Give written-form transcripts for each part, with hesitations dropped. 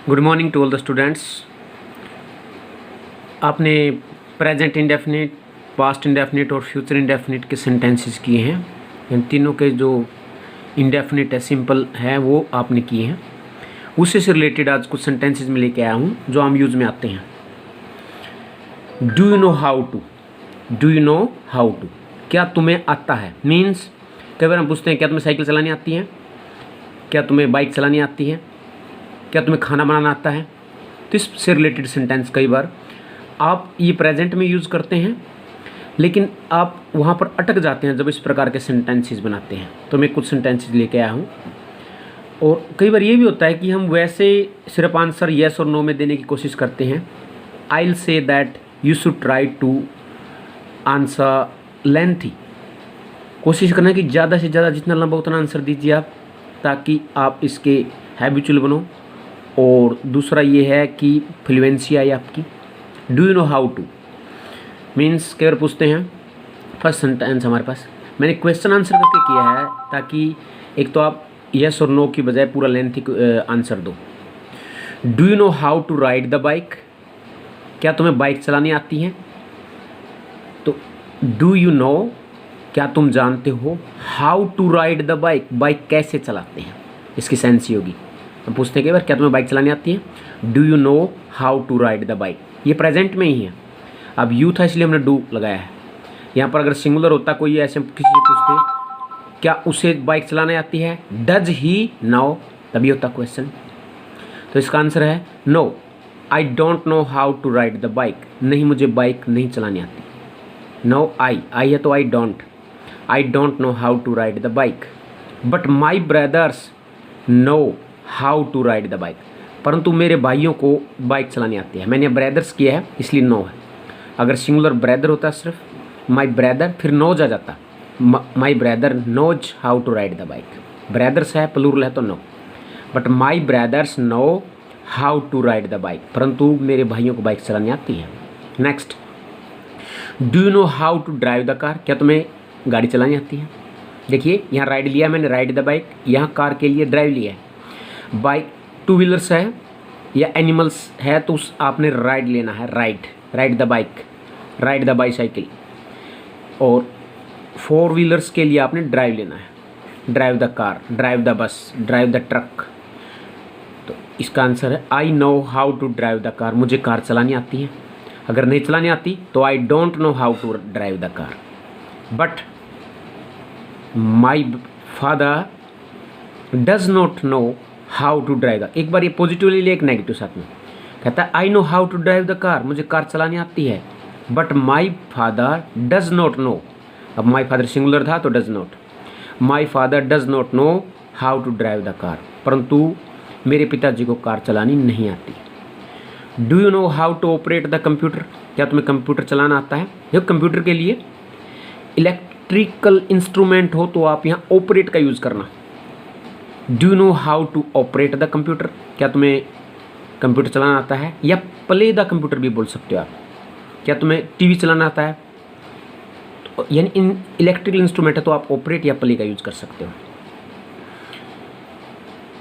Good morning to all the students. आपने present indefinite, past indefinite और future indefinite के sentences किए हैं। इन तीनों के जो इंडेफिनिट है, सिंपल है, वो आपने किए हैं। उससे से रिलेटेड आज कुछ सेंटेंसेस में लेके आया हूँ जो आम यूज़ में आते हैं। Do you know how to, do you know how to, क्या तुम्हें आता है। मीन्स कई बार हम पूछते हैं क्या तुम्हें साइकिल चलानी आती है, क्या तुम्हें बाइक चलानी आती है, क्या तुम्हें खाना बनाना आता है। तो इससे रिलेटेड सेंटेंस कई बार आप ये प्रेजेंट में यूज़ करते हैं, लेकिन आप वहाँ पर अटक जाते हैं जब इस प्रकार के सेंटेंसेस बनाते हैं। तो मैं कुछ सेंटेंसेस लेके आया हूँ। और कई बार ये भी होता है कि हम वैसे सिर्फ आंसर येस और नो में देने की कोशिश करते हैं। I will say that you should try to answer lengthy. कोशिश करना कि ज़्यादा से ज़्यादा जितना लंबा उतना आंसर दीजिए आप, ताकि आप इसके हैबिचुअल बनो। और दूसरा ये है कि फ्लुएंसी आए आपकी। Do you know how two means कई बार पूछते हैं। फर्स्ट सेंटेंस हमारे पास मैंने क्वेश्चन आंसर करके किया है, ताकि एक तो आप यस और नो की बजाय पूरा लेंथी आंसर दो। Do you know how to ride the bike, क्या तुम्हें बाइक चलानी आती है। तो डू यू नो, क्या तुम जानते हो, how to ride the bike, bike कैसे चलाते हैं, इसकी सेंस ही होगी। हम पूछते हैं कई बार क्या तुम्हें बाइक चलानी आती है। Do you know how to ride the bike, ये प्रेजेंट में ही है। अब यू था इसलिए हमने डू लगाया है। यहाँ पर अगर सिंगुलर होता, कोई ऐसे किसी से पूछते क्या उसे बाइक चलाने आती है, डज ही नो, तभी होता क्वेश्चन। तो इसका आंसर है no, I don't know how to ride the bike, नहीं मुझे बाइक नहीं चलानी आती। नो आई है तो I don't know how to ride the bike, but my brothers know how to ride the bike, परंतु मेरे भाइयों को बाइक चलानी आती है। मैंने ब्रदर्स किया है इसलिए नो है। अगर सिंगुलर ब्रदर होता सिर्फ माई ब्रदर, फिर नोज आ जाता, my brother knows how to ride the bike. Brothers है प्लूरल है तो know, but my brothers know how to ride the bike, परंतु मेरे भाइयों को बाइक चलानी आती है। Next, do you know how to drive the car, क्या तुम्हें गाड़ी चलानी आती है। देखिए यहाँ राइड लिया मैंने, राइड द बाइक, यहाँ कार के लिए ड्राइव लिया है। बाइक टू व्हीलर्स है या एनिमल्स है तो उस आपने राइड लेना है, ride the bike, ride the bicycle. और फोर व्हीलर्स के लिए आपने ड्राइव लेना है, drive the car, drive the bus, drive the truck. तो इसका आंसर है I know how to drive the car, मुझे कार चलानी आती है। अगर नहीं चलानी आती तो I don't know how to drive the car, but my father does not know how to drive the. एक बार ये पॉजिटिवली ले, एक नेगेटिव साथ में कहता है I know how to drive the car, मुझे कार चलानी आती है, but my father does not know. अब माई फादर सिंगुलर था तो does not, my father does not know how to drive the car, परंतु मेरे पिताजी को कार चलानी नहीं आती। Do you know how to operate the computer, क्या तुम्हें कंप्यूटर चलाना आता है। जब कंप्यूटर के लिए इलेक्ट्रिकल इंस्ट्रूमेंट हो तो आप यहाँ ऑपरेट का यूज़ करना। Do you know how to operate the computer, क्या तुम्हें कंप्यूटर चलाना आता है, या प्ले द कंप्यूटर भी बोल सकते हो आप। क्या तुम्हें टीवी चलाना आता है, तो यानी इन इलेक्ट्रिकल इंस्ट्रूमेंट है तो आप ऑपरेट या प्ले का यूज़ कर सकते हो।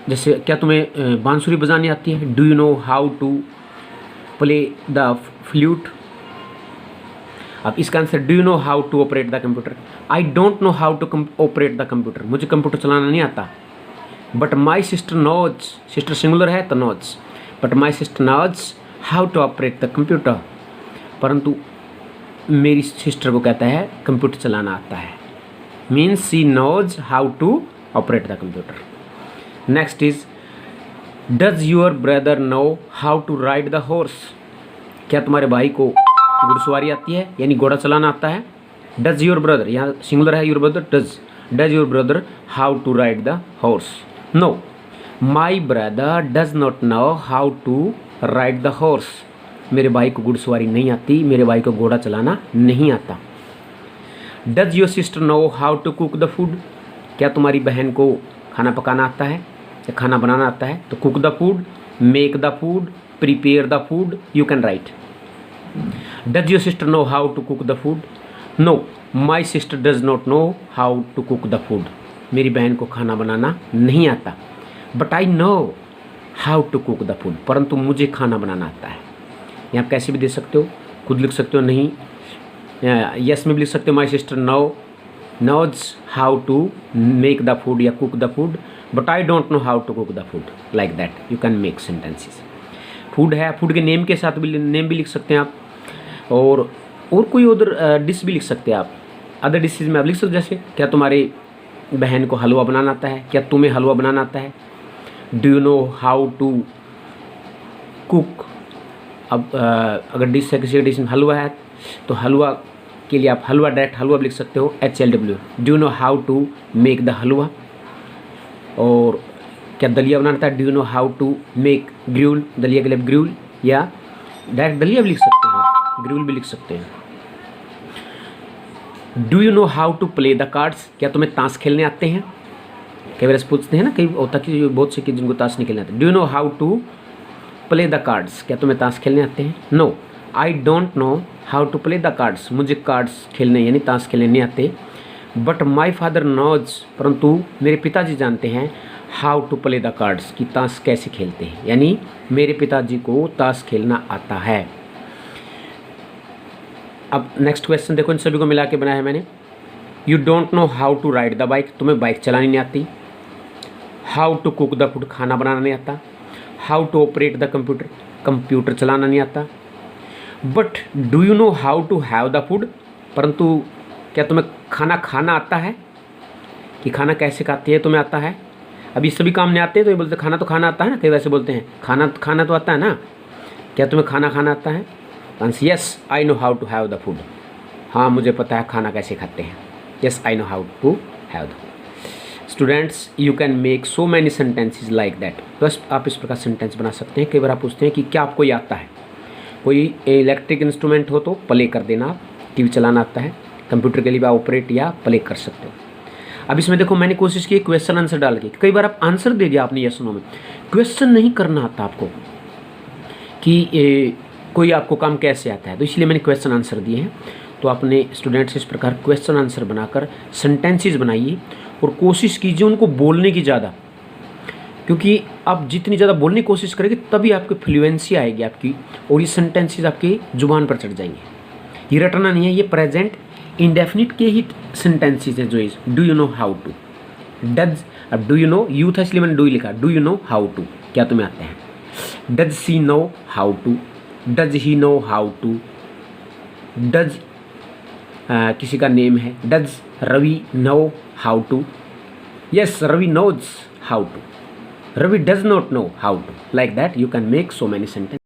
जैसे क्या तुम्हें बांसुरी बजानी आती है, do you know how to play the flute. अब इसका answer do you know how to operate the computer, I don't know how to operate the computer, मुझे कंप्यूटर चलाना नहीं आता। But my sister knows, sister singular है तो knows, but my sister knows how to operate the computer, परंतु मेरी sister को कहता है कंप्यूटर चलाना आता है। Means she knows how to operate the computer. Next is does your brother know how to ride the horse, क्या तुम्हारे भाई को घुड़सवारी आती है, यानी घोड़ा चलाना आता है। डज योर ब्रदर, यहाँ सिंगुलर है your brother, does your brother how to ride the horse. No, my brother does not know how to ride the horse, मेरे भाई को घुड़सवारी नहीं आती, मेरे भाई को घोड़ा चलाना नहीं आता। Does your sister know how to cook the food, क्या तुम्हारी बहन को खाना पकाना आता है या खाना बनाना आता है। तो cook the food, make the food, prepare the food, you can write. Does your sister know how to cook the food. No, my sister does not know how to cook the food, मेरी बहन को खाना बनाना नहीं आता। But I know how to cook the food, परंतु मुझे खाना बनाना आता है। यहाँ कैसे भी दे सकते हो, खुद लिख सकते हो, नहीं यस में भी लिख सकते हो, my sister knows how to make the food या cook the food, but I don't know how to cook the food, like that you can make sentences. Food है, फूड के नेम के साथ भी नेम भी लिख सकते हैं आप, और कोई उधर डिश भी लिख सकते हैं आप। अदर डिशेज में आप लिख सकते हो, जैसे क्या तुम्हारी बहन को हलवा बनाना आता है, क्या तुम्हें हलवा बनाना आता है, do you know how to cook. अब अगर डिश है, किसी का डिश में हलवा है तो हलवा के लिए आप हलवा डायरेक्ट हलवा भी लिख सकते हो, HLW, do you know how to make the halwa. और क्या दलिया बनाना आता है, do you know how to make gruel, दलिया के लिए ग्रिउल, या डायरेक्ट दलिया भी लिख सकते हैं, ग्रिउल भी लिख सकते हैं। Do you know how to play the cards, क्या तुम्हें ताश खेलने आते हैं। कई बार पूछते हैं ना, कई होता कि बहुत से कि जिनको ताश नहीं खेलने आते। Do you know how to play the cards, क्या तुम्हें ताश खेलने आते हैं। No I don't know how to play the cards, मुझे कार्ड्स खेलने यानी ताश खेलने नहीं आते। बट माई फादर नोज, परंतु मेरे पिताजी जानते हैं, how to play the cards, कि ताश कैसे खेलते हैं, यानी मेरे पिताजी को ताश खेलना आता है। अब नेक्स्ट क्वेश्चन देखो, इन सभी को मिला के बनाया है मैंने। You don't know how to ride the bike, तुम्हें बाइक चलानी नहीं आती। How to cook the food, खाना बनाना नहीं आता। How to operate the computer, computer चलाना नहीं आता। But do you know how to have the food, परंतु क्या तुम्हें खाना खाना आता है, कि खाना कैसे खाती है तुम्हें आता है। अभी सभी काम नहीं आते तो ये बोलते खाना तो खाना आता है ना, कई वैसे बोलते हैं खाना तो आता है ना, क्या तुम्हें खाना खाना आता है। Answer yes I know how to have the food, हाँ मुझे पता है खाना कैसे खाते हैं। Yes I know how to have the food. Students you can make so many sentences like that, बस आप इस प्रकार सेंटेंस बना सकते हैं। कई बार आप पूछते हैं कि क्या आपको ये आता है, कोई इलेक्ट्रिक इंस्ट्रूमेंट हो तो प्ले कर देना आप, टीवी चलाना आता है, कंप्यूटर के लिए भी प्रेट या प्ले कर सकते हो। अब इसमें देखो मैंने कोशिश की क्वेश्चन आंसर डाल के, कई बार आप आंसर दे दिया आपने यस नो में, क्वेश्चन नहीं करना आता आपको कि कोई आपको काम कैसे आता है, तो इसलिए मैंने क्वेश्चन आंसर दिए हैं। तो आपने स्टूडेंट्स इस प्रकार क्वेश्चन आंसर बनाकर सेंटेंसेस बनाइए और कोशिश कीजिए उनको बोलने की ज़्यादा, क्योंकि आप जितनी ज़्यादा बोलने की कोशिश करेंगे तभी आपकी फ्लुएंसी आएगी आपकी, और ये सेंटेंसेस आपकी जुबान पर चढ़ जाएंगे। ये रटना नहीं है, ये प्रेजेंट इंडेफिनिट के ही सेंटेंसेस हैं। जो is do you know how to, does, अब डू यू नो यू था इसलिए मैंने डू लिखा, do you know how to, क्या तुम्हें आते हैं। Does she know how to, does he know how to, does किसी का नेम है, does Ravi know how to, yes Ravi knows how to, Ravi does not know how to. Like that, you can make so many sentences.